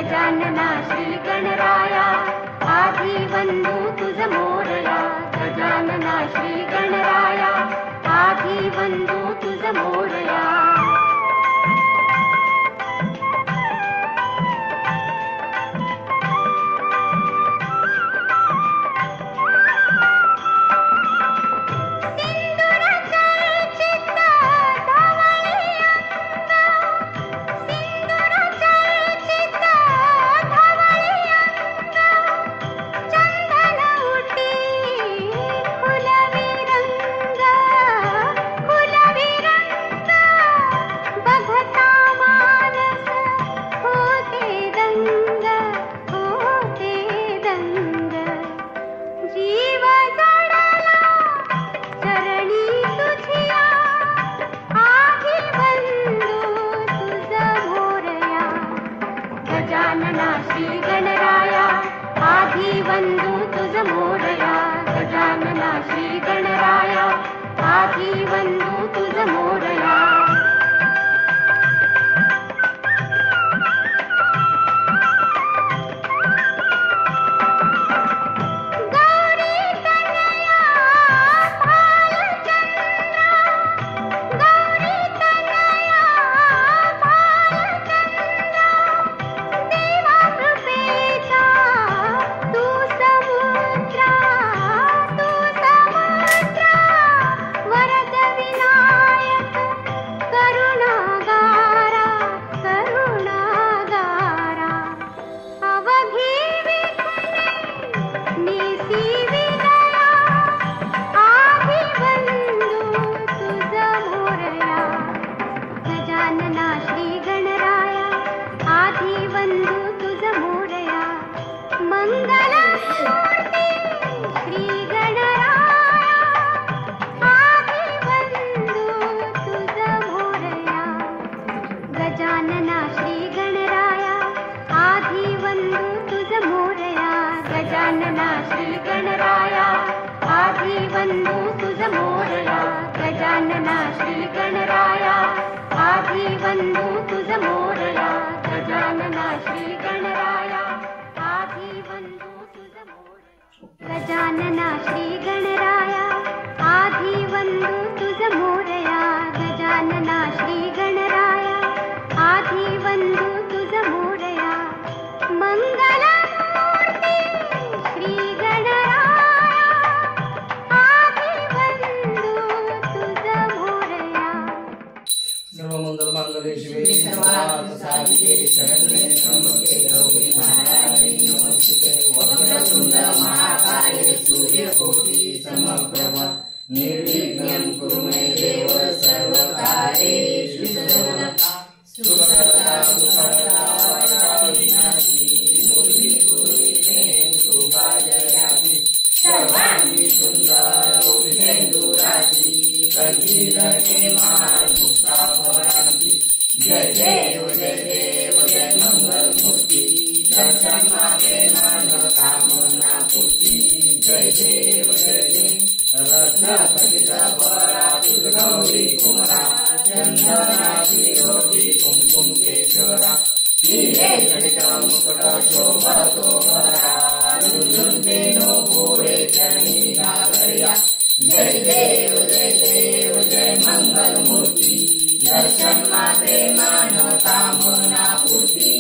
गजानना श्री गणराया आधी वंदू तुझ मोरया. गजानना श्री गणराया आधी वंदू तुझ मोरया. गजानना श्री गणराया आधी वंदू तुझ मोरया. गजानना श्री गणराया आधी वंदू तुझ मोरया. गजानना श्री गणराया आधी वंदू तुझ मोरया. गजानना श्री गणराया आधी वंदू तुझ मोरया. गजानना श्री गणराया आधी वंदू तुझ मोरया. गजानना श्री गणराया आधी वंदू तुझ मोरया. गजानना श्री गणराया आधी वंदू तुझ मोरया. गजानना श्री गणराया आधी वंदू तुझ मोरया. मंगलमूर्ती श्री गणराया आधी वंदू तुझ मोरया. सर्वमंगल मांगल्ये शिवे सर्वार्थ साधिके शरण्ये त्र्यंबके गौरी नारायणी नमोस्तुते. वक्रतुंड महाकाय सूर्यकोटि समप्रभ निर्विघ्नं कुरु मे देव सर्वकार्येषु सर्वदा. सुखदा दुःखदा विनाशी कुरुते कृपाजयाति सर्वाणि सुन्दरौषधेन्दुराशि कल्पिते मुक्ता भवन्ति. जय देव जय देव जय मंगलमूर्ति दर्शन मागे मन कामना पूर्ति. जय देव जय देव रत्नखचित बरा तुझ गौरी कुमरा. चंदनाची योगी कुमकुम केशरा. हीरे जडित मुकुट शोभतो भरा. रुंजुंतेनो भूरे चरणी नागरिया. जय देव जय मंगलमूर्ति दर्शन मात्रे मन कामना पूर्ति.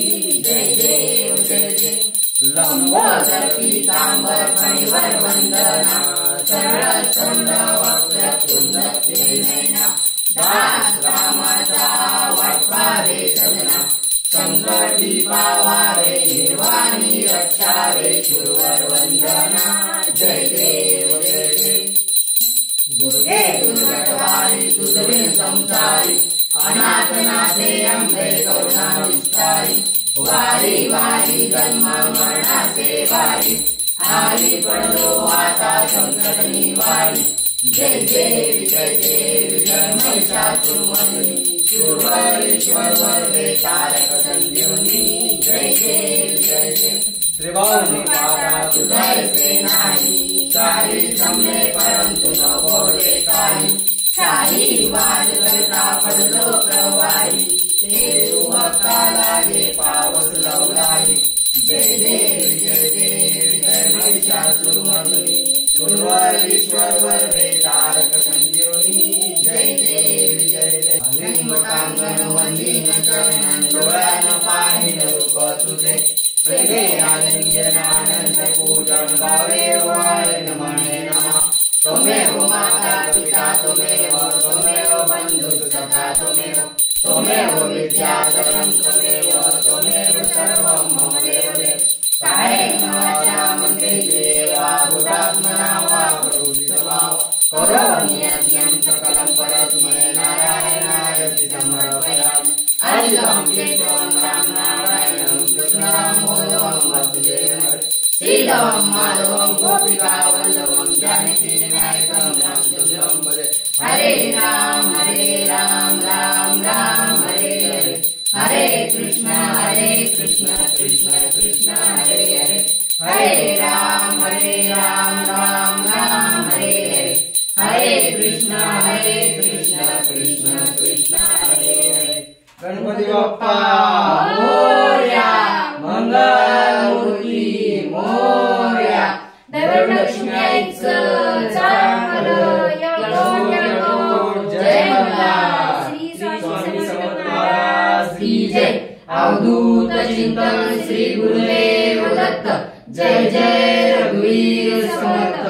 जय देव जय देव लंबोदर पीतांबर फणिवर वंदना. सरळ चंड वक्र तुंड त्रिनयना. दास रामाचा वाटपारे सजना. संकटी पावारे निर्वाणी रक्षारे शूरवर वंदना. जय देव जय देव दुर्गे दुर्गटवारी तुझे संसारी. अनाथनाथे अंबे करुणा विस्तारी. वारी वारी जन्म मरणाचे वारी. आली पडलो आता संकट निवारी. जय देव जय महिषासुरमर्दिनी. शूरवरेश्वर वरदे तारक संजीवनी. जय देव जय देव त्रिभुवनी पारा तुझे नाही. चारी जमले परंतु न बोले काही. सारी वाद करता पडलो प्रवाही. ते सुभक्ता लागे पावस लवलाही. सर्वरे तारक संजीवनी जय देव जय देव लिंगकांगण वंदीन चरणं डोळ्यानं पाहिलं रूप तुझे प्रेमे आलिंगनानंद पूजन भावे वाळेन म्हणे नमः त्वमेव माता पिता त्वमेव बंधु सखा त्वमेव विद्याधरं त्वमेव सर्वं मम देव देव कायेन वाचा मन्त्रेण बुधात्मना वा करोमि करोमि यज्ञं सकलं परस्मै नारायणाय समर्पयामि अजितं केशवं रामनारायणं कृष्णदामोदरं वसुदेवं श्रीधरं माधवं गोपिकावल्लभं जानकीनायकं रामचन्द्रं भजे हरे राम राम राम हरे हरे हरे कृष्ण कृष्ण कृष्ण हरे हरे हरे राम राम राम हरे हरे हरे कृष्ण कृष्ण कृष्ण हरे हरे गणपती बाप्पा मोरया मंगलमूर्ती मोरया देवलक्ष्मी आईचं चांगलं यगोड जय मंगला श्री स्वामी समर्थ महाराज की जय अवधूत चिंतन श्री गुरुदेव दत्त जय जय रघुवीर समर्थ